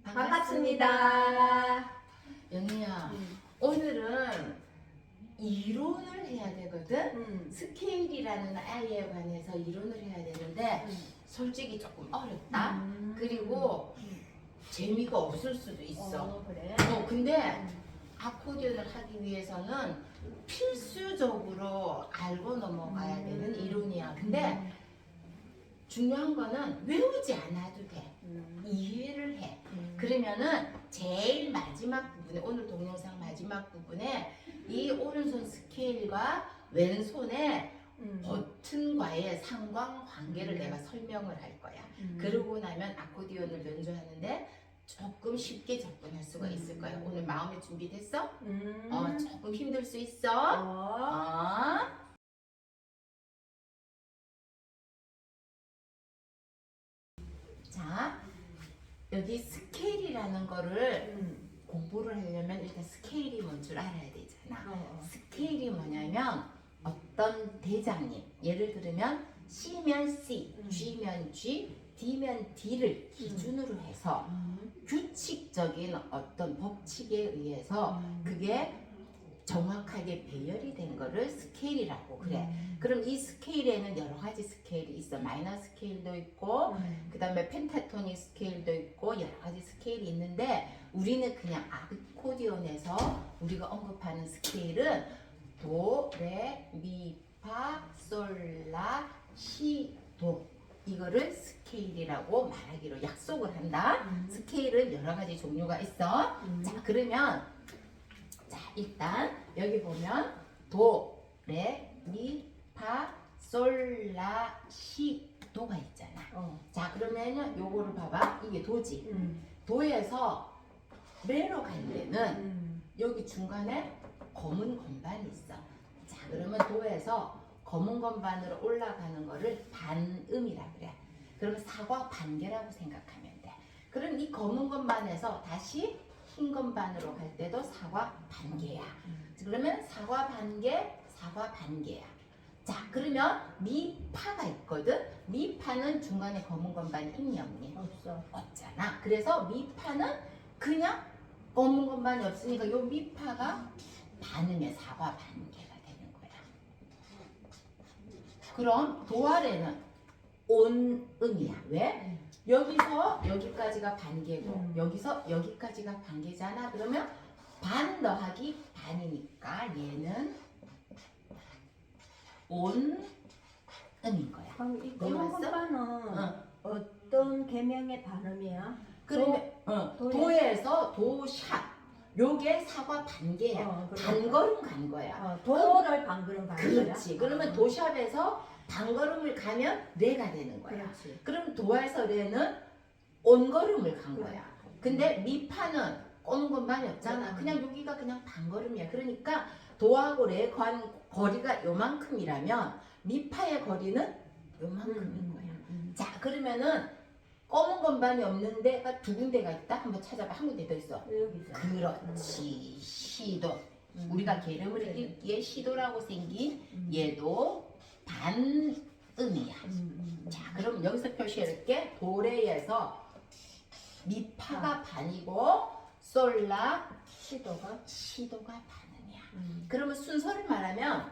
반갑습니다. 영희야, 오늘은 이론을 해야 되거든? 스케일이라는 아이에 관해서 이론을 해야 되는데 솔직히 조금 어렵다. 그리고 재미가 없을 수도 있어. 그래? 근데 아코디언을 하기 위해서는 필수적으로 알고 넘어가야 되는 이론이야. 근데 중요한 거는 외우지 않아도 돼. 이해를 해. 그러면은 제일 마지막 부분에, 오늘 동영상 마지막 부분에 이 오른손 스케일과 왼손의 버튼과의 상관관계를 내가 설명을 할 거야. 그러고 나면 아코디언을 연주하는데 조금 쉽게 접근할 수가 있을 거야. 오늘 마음의 준비됐어? 조금 힘들 수 있어? 자, 여기 스케일이라는 거를 공부를 하려면 일단 스케일이 뭔 줄 알아야 되잖아. 스케일이 뭐냐면 어떤 대장님, 예를 들면 C면 C, G면 G, D면 D를 기준으로 해서 규칙적인 어떤 법칙에 의해서 그게 정확하게 배열이 된 거를 스케일이라고 그래. 그럼 이 스케일에는 여러 가지 스케일이 있어. 마이너 스케일도 있고 그 다음에 펜타토닉 스케일도 있고 여러 가지 스케일이 있는데 우리는 그냥 아코디언에서 우리가 언급하는 스케일은 도, 레, 미, 파, 솔, 라, 시, 도 이거를 스케일이라고 말하기로 약속을 한다. 스케일은 여러 가지 종류가 있어. 자, 그러면 자, 일단 여기 보면 도, 레, 미, 파, 솔, 라, 시, 도가 있잖아. 자, 그러면은 요거를 봐봐. 이게 도지. 도에서 레로 갈 때는 여기 중간에 검은 건반이 있어. 자, 그러면 도에서 검은 건반으로 올라가는 거를 반음이라 그래. 그럼 사과 반개라고 생각하면 돼. 그럼 이 검은 건반에서 다시 흰 건반으로 갈 때도 사과 반개야. 그러면 사과 반개, 사과 반개야. 자, 그러면 미파가 있거든. 미파는 중간에 검은 건반이 있니 없니? 없어. 없잖아. 그래서 미파는 그냥 검은 건반이 없으니까 요 미파가 반음의 사과 반개가 되는 거야. 그럼 도 아래는 온음이야. 왜? 여기서 여기까지가 반개고 여기서 여기까지가 반개잖아. 그러면 반 더하기 반이니까 얘는 온음인 거야. 그럼 이 외웠어? 건반은 어떤 계명의 발음이야? 그러면 도에? 도에서 도샵 요게 사과 반개야. 반걸음 간 거야. 도를 반그름 가는 거야? 그렇지. 그러면 도샵에서 반걸음을 가면 레가 되는 거야. 그렇지. 그럼 도에서 레는 온걸음을 간 거야. 근데 미파는 꼬는 건반이 없잖아. 그냥 여기가 그냥 반걸음이야. 그러니까 도하고 레 간 거리가 요만큼이라면 미파의 거리는 요만큼인 거야. 자, 그러면은 검은 건반이 없는 데가 두 군데가 있다. 한번 찾아봐. 한 군데 더 있어. 여기서. 그렇지. 시도. 우리가 계름을 읽기에 시도라고 생긴 얘도 반음이야. 자, 그럼 여기서 표시해볼게. 도레에서 미파가 반이고 솔라 시도가 반음이야. 그러면 순서를 말하면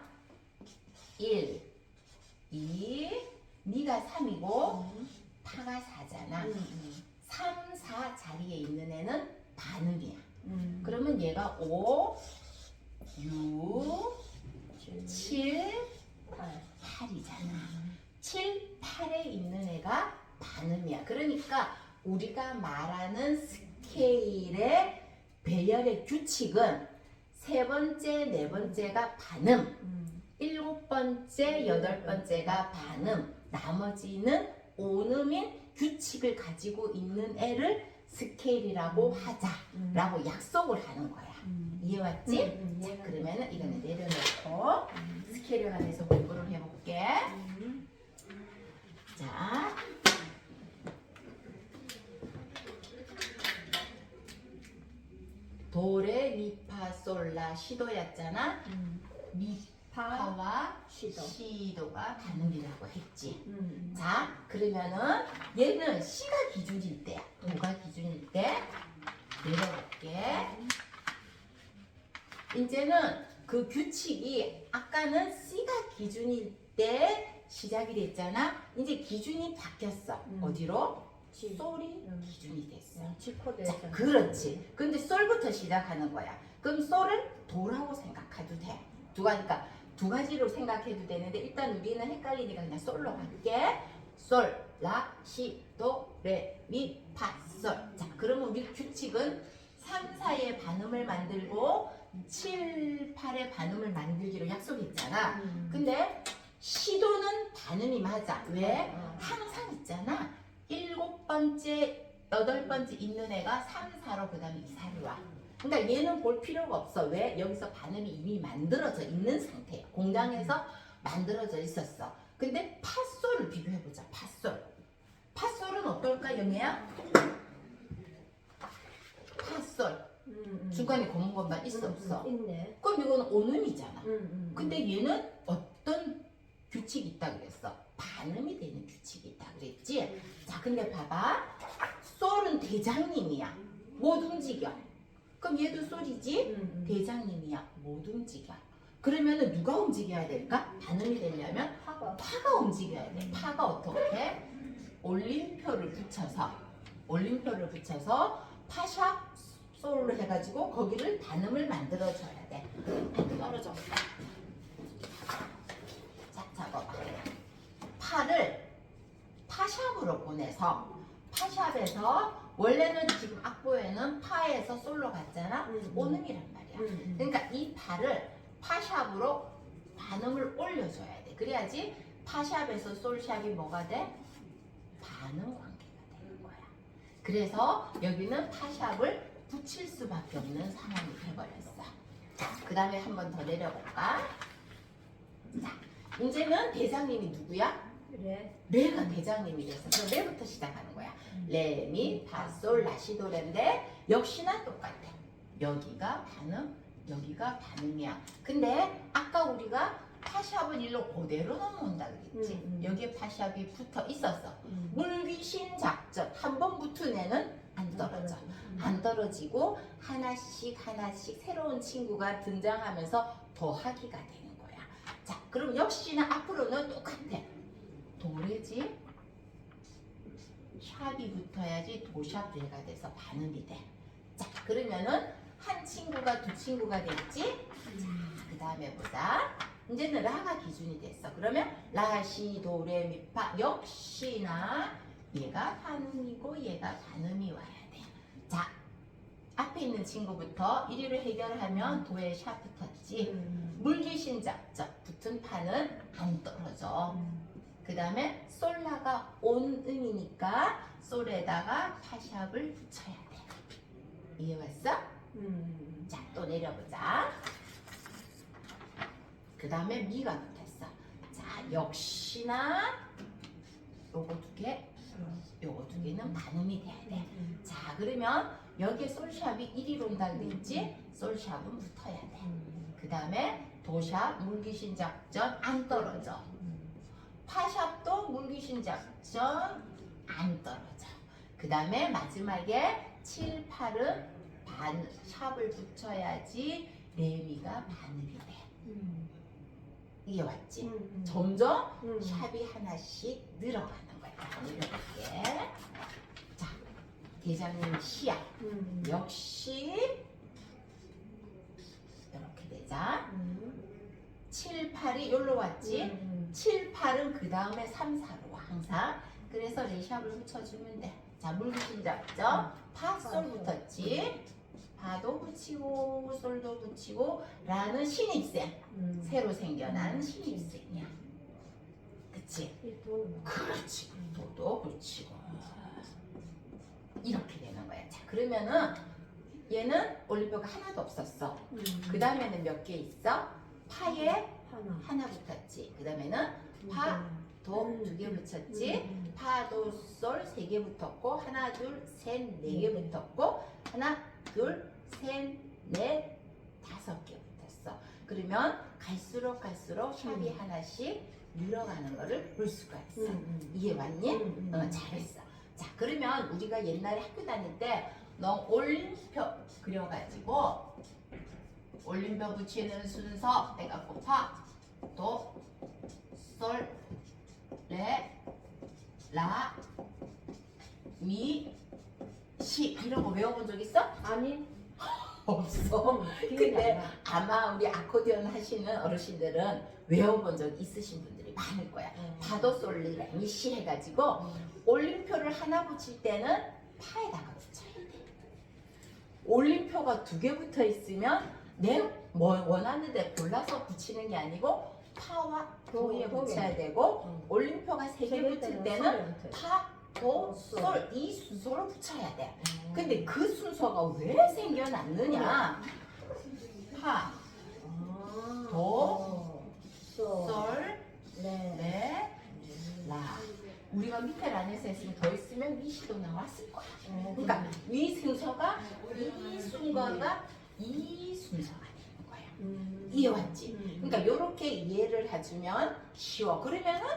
1, 2, 미가 3이고 파가 4잖아. 3, 4 자리에 있는 애는 반음이야. 그러면 얘가 5, 6, 7, 8이잖아. 7, 8에 있는 애가 반음이야. 그러니까 우리가 말하는 스케일의 배열의 규칙은 세 번째, 네 번째가 반음, 일곱 번째, 여덟 번째가 반음, 나머지는 온음인 규칙을 가지고 있는 애를 스케일이라고 하자라고 약속을 하는 거야. 이해왔지? 자, 그러면은 이거는 내려놓고 스케일에 관해서 공부를 해볼게. 자, 도레 미파 솔라 시도였잖아. 파와 시도. 시도가 반음이라고 했지. 음. 자, 그러면은 얘는 시가 기준일 때야. 도가 기준일 때 내려볼게. 이제는 그 규칙이 아까는 C가 기준일 때 시작이 됐잖아. 이제 기준이 바뀌었어. 어디로? 지. 솔이 기준이 됐어. 지코드. 자, 그렇지. 근데 솔부터 시작하는 거야. 그럼 솔을 도라고 생각해도 돼. 두 가지로 생각해도 되는데 일단 우리는 헷갈리니까 그냥 솔로 갈게. 솔, 라, 시, 도, 레, 미, 파, 솔. 자, 그러면 우리 규칙은 3, 4의 반음을 만들고 7, 8의 반음을 만들기로 약속했잖아. 근데 시도는 반음이 맞아. 왜? 항상 있잖아. 7번째, 8번째 있는 애가 3, 4로 그 다음에 이사를 와. 그러니까 얘는 볼 필요가 없어. 왜? 여기서 반음이 이미 만들어져 있는 상태야. 공장에서 만들어져 있었어. 근데 파솔을 비교해보자. 파솔. 파솔은 어떨까, 영애야? 파솔. 중간에 검은 것만 있어, 없어? 있네. 그럼 이건 오음이잖아. 근데 근 얘는 어떤 규칙이 있다 그랬어? 반음이 되는 규칙이 있다 그랬지? 자, 근데 봐봐. 솔은 대장님이야. 못 움직여. 그럼 얘도 솔이지? 대장님이야. 못 움직여. 그러면은 누가 움직여야 될까? 반음이 되려면 파가 움직여야 돼. 파가 어떻게? 올림표를 붙여서 파샵 솔로 해가지고 거기를 반음을 만들어줘야 돼. 떨어져. 자, 잡아봐. 파를 파샵으로 보내서 파샵에서 원래는 지금 악보에는 파에서 솔로 갔잖아. 오음이란 말이야. 그러니까 이 파를 파샵으로 반음을 올려줘야 돼. 그래야지 파샵에서 솔샵이 뭐가 돼? 반음 관계가 되는 거야. 그래서 여기는 파샵을 붙일 수밖에 없는 상황이 돼버렸어. 그 다음에 한 번 더 내려볼까? 자, 이제는 대장님이 누구야? 그래. 레가 대장님이 됐어. 그럼 레부터 시작하는 거야. 레, 미, 파, 솔, 라, 시, 도, 레인데 역시나 똑같아. 여기가 반음, 여기가 반음이야. 근데 아까 우리가 파샵은 일로 그대로 넘어온다 그랬지. 여기에 파샵이 붙어 있었어. 물귀신 작전 한 번 붙은 애는 안 떨어져. 안 떨어지고 하나씩 새로운 친구가 등장하면서 더하기가 되는 거야. 자, 그럼 역시나 앞으로는 똑같아. 도레지 샵이 붙어야지 도샵 레가 돼서 반음이 돼. 자, 그러면은 한 친구가 두 친구가 됐지? 자, 그 다음에 보자. 이제는 라가 기준이 됐어. 그러면 라, 시, 도, 레, 미, 파 역시나 얘가 반음이고 얘가 반음이 와야 돼. 자, 앞에 있는 친구부터 1위를 해결하면 도에 샵 붙었지. 물귀신 작전 붙은 파는 안 떨어져. 그 다음에 솔라가 온음이니까 솔에다가 파샵을 붙여야 돼. 이해 왔어? 자, 또 내려보자. 그 다음에 미가 붙었어. 자, 역시나 요거 두 개, 요거 두 개는 반음이 돼야 돼. 자, 그러면 여기에 솔샵이 1위로 온다 그랬지? 솔샵은 붙어야 돼. 그 다음에 도샵, 물귀신 작전 안 떨어져. 파샵도 물귀신 작전 안 떨어져. 그 다음에 마지막에 7, 8은 샵을 붙여야지 레미가 반음이 돼. 이게 왔지? 점점 샵이 하나씩 늘어가는 거야. 내려볼게. 자, 대장님 시야. 역시 이렇게 되자. 7, 8이 여기로 왔지? 7, 8은 그 다음에 3, 4로 와 항상. 그래서 레샵을 붙여주면 돼. 자, 물귀신 작전 파, 솔 붙었지? 파도 붙이고 솔도 붙이고 라는 신입생. 새로 생겨난 신입생이야. 그치? 그렇지. 도도 붙이고 이렇게 되는 거야. 자, 그러면은 얘는 올림표가 하나도 없었어. 그 다음에는 몇 개 있어? 파에 하나 붙었지. 그 다음에는 파, 도 두 개 붙였지. 파, 도, 솔 세 개 붙었고 하나, 둘, 셋, 네 개 붙었고 하나, 둘, 셋, 넷, 5개 붙었어. 그러면 갈수록 샵이 하나씩 늘어가는 거를 볼 수가 있어. 이해 왔니? 잘했어. 자, 그러면 우리가 옛날에 학교 다닐 때 너 올림표 그려가지고 올림표 붙이는 순서 내가 곱하 도, 솔, 레, 라, 미, 시 이런 거 외워본 적 있어? 아니. 없어. 기억이 근데 안 나. 아마 우리 아코디언 하시는 어르신들은 외워본 적 있으신 분들이 많을 거야. 파도 솔리 레미 시 해가지고 올림표를 하나 붙일 때는 파에다가 붙여야 돼. 올림표가 2개 붙어 있으면 내 원하는 데 골라서 붙이는 게 아니고 파와 도에 붙여야 되고 올림표가 3개 붙을 때는 파, 도, 솔 이 순서로 붙여야 돼. 근데 그 순서가 왜 생겨났느냐? 파, 도, 솔, 레, 라. 우리가 밑에 란에서 했으면 더 있으면 미시도 나왔을 거야. 그러니까 위 순서가 이 순서가 이 순서가 되는 거야. 이해왔지? 그러니까 이렇게 이해를 해주면 쉬워. 그러면은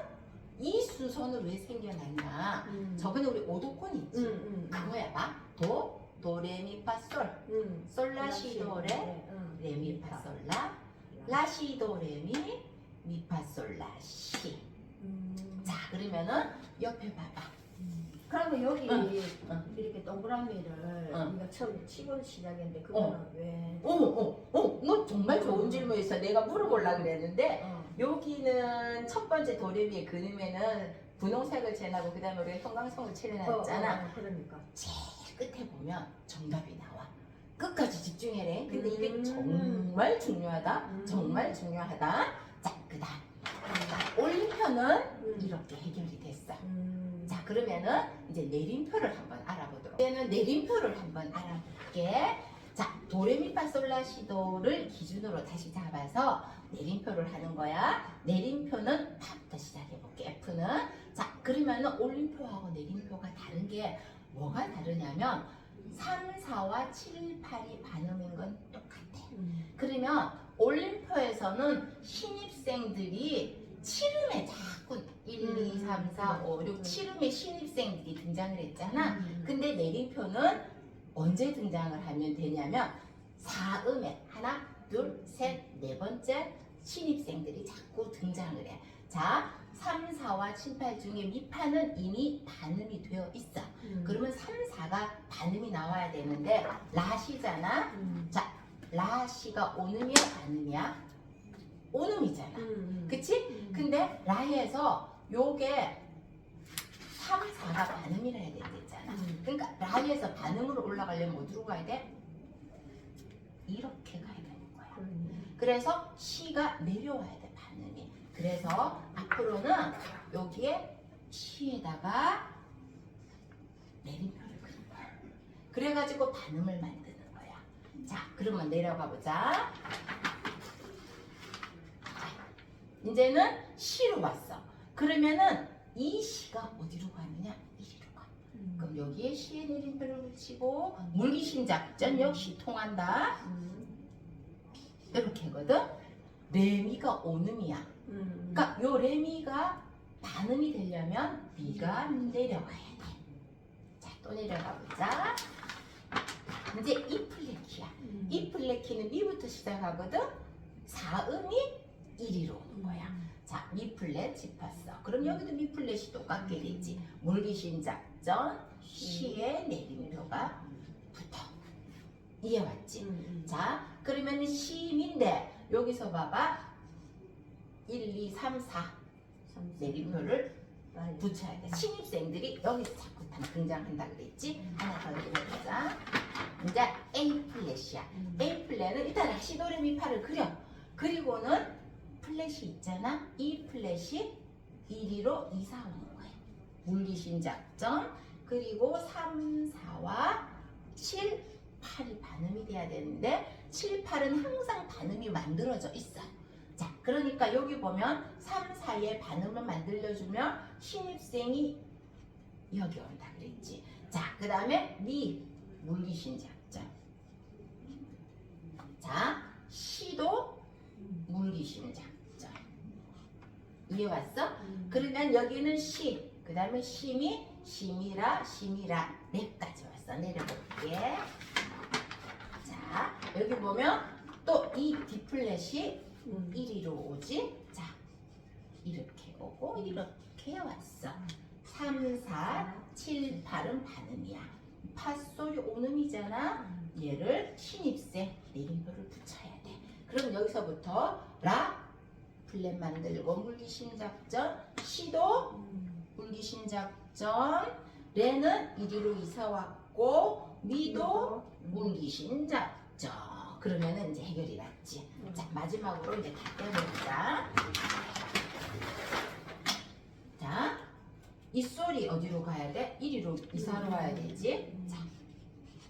이 순서는 왜 생겨났냐? 저번에 우리 오도콘 있지? 그거야 봐. 도, 도레미파솔, 솔라시도레, 레미파솔라, 라시도레미, 미파솔라시. 자, 그러면은 옆에 봐봐. 그러면 여기 응. 이렇게 동그라미를 응. 우리가 처음에 치고는 시작했는데 그거는 왜? 너 정말 좋은 질문이었어. 내가 물어보려고 그랬는데 여기는 첫 번째 도레미에 그림에는 분홍색을 칠하고 그 다음에 우리가 형광색을 칠해놨잖아. 그러니까. 제일 끝에 보면 정답이 나와. 끝까지 집중해래. 근데 이게 정말 중요하다. 정말 중요하다. 자, 그 다음. 올림표는 이렇게 해결이 됐어. 자, 그러면은 이제 내림표를 한번 알아보도록. 이제는 내림표를 한번 알아볼게. 자, 도레미파솔라시도를 기준으로 다시 잡아서 내림표를 하는 거야. 내림표는 파부터 시작해볼게. F는. 자, 그러면은 올림표하고 내림표가 다른 게 뭐가 다르냐면 3, 4와 7, 8이 반음인 건 똑같아. 그러면 올림표에서는 신입생들이 7음에 자꾸 1, 2, 3, 4, 5, 6, 7음에 신입생들이 등장을 했잖아. 근데 내림표는 언제 등장을 하면 되냐면 4음에 하나, 둘, 셋, 네 번째 신입생들이 자꾸 등장을 해. 자, 3, 4와 7, 8 중에 미파는 이미 반음이 되어 있어. 그러면 3, 4가 반음이 나와야 되는데 라시잖아. 자, 라시가 오음이야 반음이야? 오음이잖아. 그치? 근데 라에서 요게 3, 4가 반음이라 해야 되잖아. 그러니까 라에서 반음으로 올라가려면 어디로 가야 돼? 이렇게 가야 되는 거야. 그래서 시가 내려와야 돼, 반음이. 그래서 앞으로는 여기에 시에다가 내림표를 그린 거야. 그래가지고 반음을 만드는 거야. 자, 그러면 내려가 보자. 이제는 시로 왔어. 그러면은 이 시가 어디로 가느냐? 이리로 가. 그럼 여기에 시의 내림표를 붙이고 물귀신 작전 역시 통한다. 이렇게 하거든. 레미가 오음이야. 그러니까 요 레미가 반음이 되려면 미가 내려가야 돼. 자, 또 내려가 보자. 이제 이 플랫키야. 이 플랫키는 미부터 시작하거든. 4음이 1위로 오는 거야. 자, 미 플랫 짚었어. 그럼 여기도 미 플랫이 똑같게 되지. 물귀신 작전 시의 내림표가 붙어. 이해 왔지? 자, 그러면 시인데 여기서 봐봐. 1, 2, 3, 4 내림표를 붙여야 돼. 신입생들이 여기서 자꾸 등장한다 그랬지? 하나 더 그려보자. 이제 A 플랫이야. A 플랫은 일단 라시도레미파를 그려. 그리고는 플랫이 있잖아. 이 플랫이 1위로 2, 4 오는 거야. 물귀신 작전. 그리고 3, 4와 7, 8이 반음이 돼야 되는데 7, 8은 항상 반음이 만들어져 있어. 자, 그러니까 여기 보면 3, 4에 반음을 만들어주면 신입생이 여기 온다 그랬지. 자, 그 다음에 미, 물귀신 작전. 자, 시도 물귀신 작전. 이해 왔어? 그러면 여기는 시, 그 다음에 심이, 심이라, 심이라. 랩까지 왔어. 내려볼게. 자, 여기 보면 또 이 D 플랫이 1위로 오지. 자, 이렇게 오고 이렇게 왔어. 3, 4, 7, 8은 반음이야. 파솔이 오음이잖아. 얘를 신입세 내림표를 붙여야 돼. 그럼 여기서부터 라 플랫 만들고 물귀신 작전, 시도 물귀신 작전, 레는 이리로 이사 왔고 미도 물귀신 작전. 그러면은 이제 해결이 났지. 자, 마지막으로 이제 다 떼보자. 자, 이 솔이 어디로 가야 돼? 1위로 이사로 와야 되지. 자,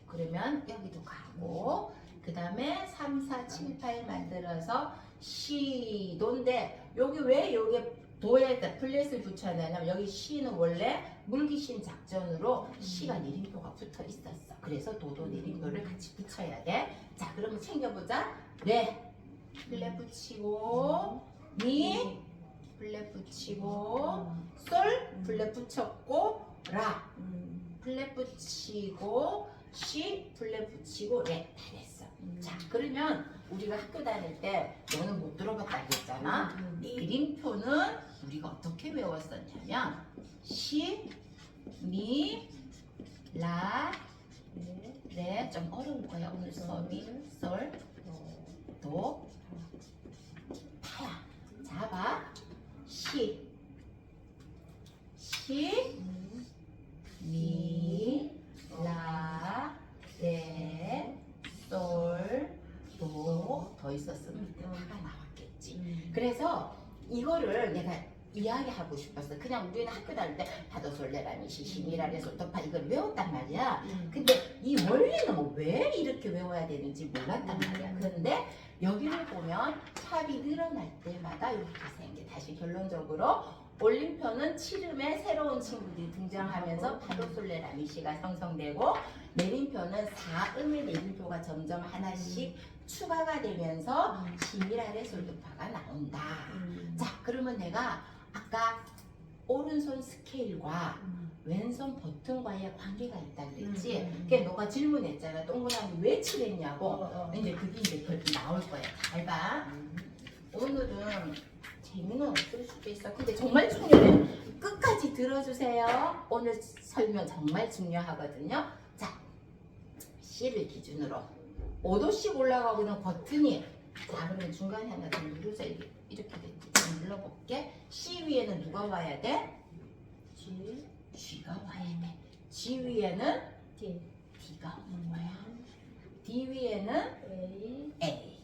그러면 여기도 가고, 그 다음에 3, 4, 7, 8 만들어서 시도인데, 여기 왜 여기 도에다 플랫을 붙여야 되냐면, 여기 시는 원래 물귀신 작전으로 시가 내림표가 붙어 있었어. 그래서 도도 내림표를 같이 붙여야 돼. 자, 그러면 챙겨보자. 레 플랫 붙이고, 미 플랫 붙이고, 솔 플랫 붙였고, 라 플랫 붙이고, 시 플랫 붙이고, 레 다 됐어. 자, 그러면 우리가 학교 다닐 때 너는 못 들어봤다 했잖아. 내림표는 우리가 어떻게 외웠었냐면 시, 미, 라, 레. 좀 어려울 거야 오늘 수업이. 솔, 도, 파야. 자, 봐. 시, 미, 라, 레, 솔, 도. 더 있었으면 밑에 파가 나왔겠지. 그래서 이거를 내가 이야기하고 싶었어. 그냥 우리는 학교 다닐 때 파도솔레라미 시시미라레 솔도파 이걸 외웠단 말이야. 근데 이 원리는 뭐 왜 이렇게 외워야 되는지 몰랐단 말이야. 그런데 여기를 보면 샵이 늘어날 때마다 이렇게 생겨. 다시 결론적으로 올림표는 7음에 새로운 친구들이 등장하면서 파도솔레라미시가 형성되고, 내림표는 4음의 내림표가 점점 하나씩 추가가 되면서 시미라레 솔도파가 나온다. 자, 그러면 내가 아까 오른손 스케일과 왼손 버튼과의 관계가 있다 그랬지? 그게 너가 질문했잖아. 동그라미 왜 칠했냐고. 이제 그게 이제 나올 거야. 잘 봐. 오늘은 재미는 없을 수도 있어. 근데 정말 중요해. 끝까지 들어주세요. 오늘 설명 정말 중요하거든요. 자, C를 기준으로 5도씩 올라가고 있는 버튼이, 자, 그러면 중간에 하나 더 누르자. 이렇게 됐지. 눌러볼게. C 위에는 누가 와야 돼? G가 와야 돼. G 위에는 D가 오는 거야. D 위에는 A.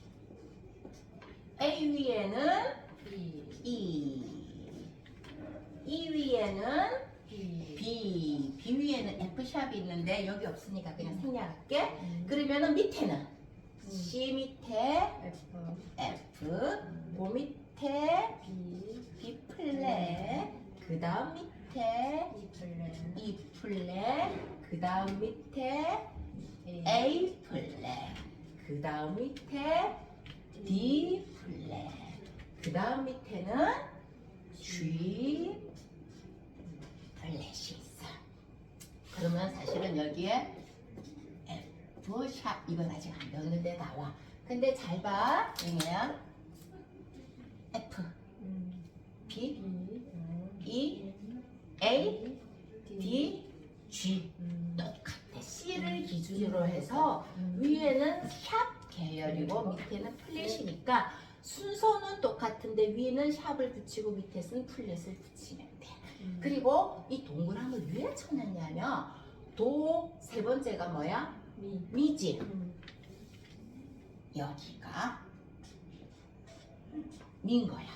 A 위에는 E. E 위에는 B. B 위에는 F샵이 있는데 여기 없으니까 그냥 생략할게. 그러면은 밑에는 C 밑에 F, 도 밑에 B 플랫, 그 다음 밑에 E 플랫, 그 다음 밑에 A 플랫, 그 다음 밑에 D 플랫, 그 다음 밑에는 G 플랫이 있어. 그러면 사실은 여기에 F 샵, 이건 아직 안 배웠는데 나와. 근데 잘 봐. 얘야 F, B, E, A, D, G 똑같아. C를 기준으로 해서 위에는 샵 계열이고 밑에는 플랫이니까 순서는 똑같은데 위에는 샵을 붙이고 밑에는 플랫을 붙이면 돼. 그리고 이 동그라미를 왜 쳐놨냐면 도 세 번째가 뭐야? 미지. 여기가 민 거야.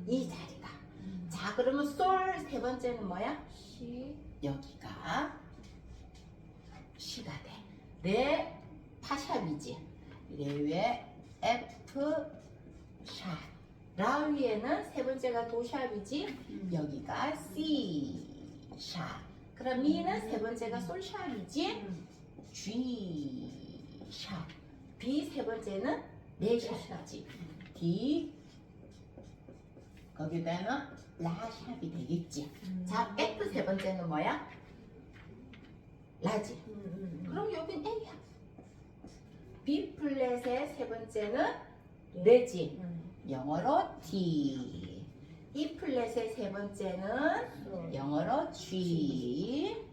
이 자리가. 자, 그러면 솔 세 번째는 뭐야? 여기가 시가 돼. 레 파샵이지. 레 위에 F 샵. 라 위에는 세 번째가 도샵이지. 여기가 C 샵. 그럼 미는 세 번째가 솔 샵이지. G 샵. B 세 번째는 레 샵이지. D 거기다는 라샵이 되겠지. 자, F 세 번째는 뭐야? 라지. 그럼 여긴 A야. B 플랫의 세 번째는 레지. 영어로 D. E 플랫의 세 번째는 영어로 G.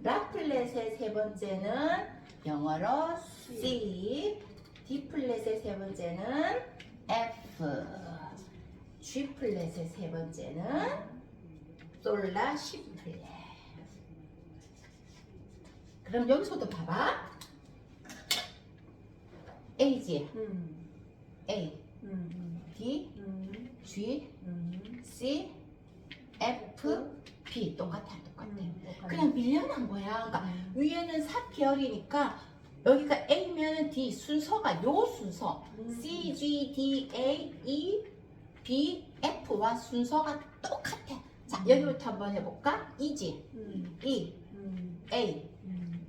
라 플랫의 세 번째는 영어로 C. D 플랫의 세 번째는 F. G 플랫의 세 번째는 솔라 C 플랫. 그럼 여기서도 봐봐. A지. A, D, G, C, F, B 똑같아. 그냥 밀려난 거야. 그러니까 위에는 4계열이니까 여기가 A면 D 순서가 요 순서 C, G, D, A, E, B, F와 순서가 똑같아. 자, 여기부터 한번 해볼까? E지. E, A,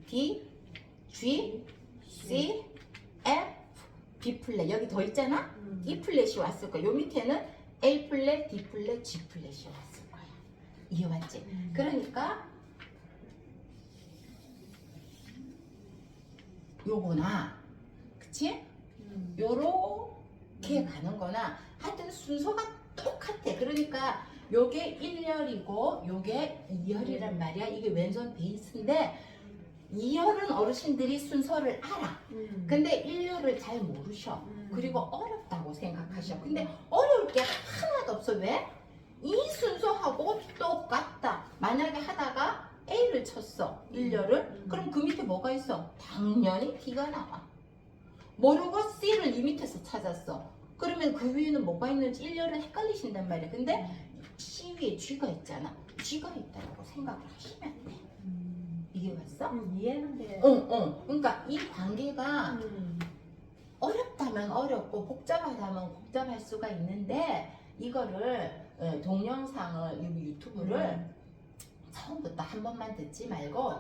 D, G, C, F, B 플랫. 여기 더 있잖아? E 플랫이 왔을 거야. 요 밑에는 A 플랫, D 플랫, G 플랫이 왔을 거야. 이해왔지? 그러니까 요거나, 그치? 요렇게 가는 거나 하여튼 순서가 똑같아. 그러니까 요게 1열이고 요게 2열이란 말이야. 이게 왼손 베이스인데 2열은 어르신들이 순서를 알아. 근데 1열을 잘 모르셔. 그리고 어렵다고 생각하셔. 근데 어려울 게 하나도 없어. 왜? 이 순서하고 똑같다. 만약에 하다가 A를 쳤어. 1열을. 그럼 그 밑에 뭐가 있어? 당연히 D가 나와. 모르고 C를 이 밑에서 찾았어. 그러면 그 위에는 뭐가 있는지 1열은 헷갈리신단 말이야. 근데 C 위에 G가 있잖아. G가 있다고 생각을 하시면 돼. 이게 왔어? 이해는 돼. 그러니까 이 관계가 어렵다면 어렵고 복잡하다면 복잡할 수가 있는데 이거를 동영상을 유튜브를 처음부터 한 번만 듣지 말고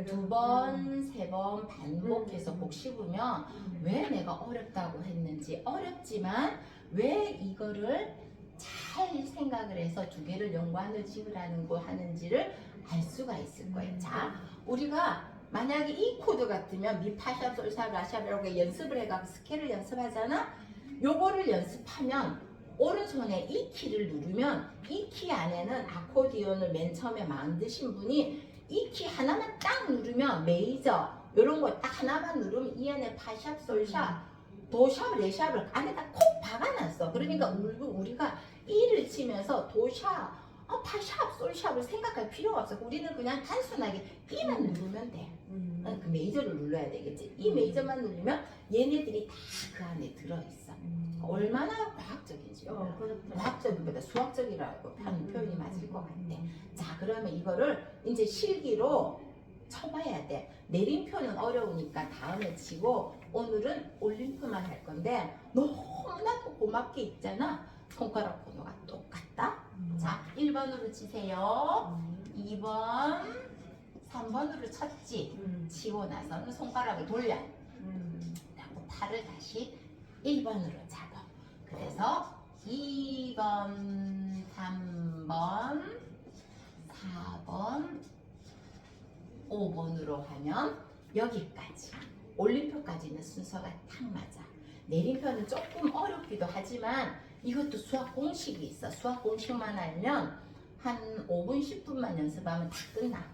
두 번, 세 번 반복해서 꼭 씹으면 왜 내가 어렵다고 했는지 어렵지만 왜 이거를 잘 생각을 해서 두 개를 연관을 지으라는 거 하는지를 알 수가 있을 거예요. 자, 우리가 만약에 이 코드 같으면 미, 파샵, 솔샵, 라샵 이렇게 연습을 해가지고 스케일을 연습하잖아. 요거를 연습하면 오른손에 이 키를 누르면 이 키 안에는 아코디언을 맨 처음에 만드신 분이 이 키 하나만 딱 누르면 메이저 이런 거 딱 하나만 누르면 이 안에 파샵, 솔샵, 도샵, 레샵을 안에다 콕 박아놨어. 그러니까 우리가 이를 치면서 도샵, 파샵, 솔샵을 생각할 필요가 없어. 우리는 그냥 단순하게 이만 누르면 돼. 그 메이저를 눌러야 되겠지. 이 메이저만 누르면 얘네들이 다 그 안에 들어있어. 얼마나 과학적인지요. 과학적이보다 수학적이라고 하는 표현이 맞을 것 같아. 자, 그러면 이거를 이제 실기로 쳐봐야 돼. 내림표는 어려우니까 다음에 치고 오늘은 올림표만 할 건데 너무나도 고맙게 있잖아. 손가락 번호가 똑같다. 자, 1번으로 치세요. 2번, 3번으로 쳤지. 치고 나서는 손가락을 돌려. 그리고 팔을 다시 1번으로 잡아. 그래서 2번, 3번, 4번, 5번으로 하면 여기까지. 올림표까지는 순서가 딱 맞아. 내림표는 조금 어렵기도 하지만 이것도 수학 공식이 있어. 수학 공식만 알면 한 5분, 10분만 연습하면 다 끝나.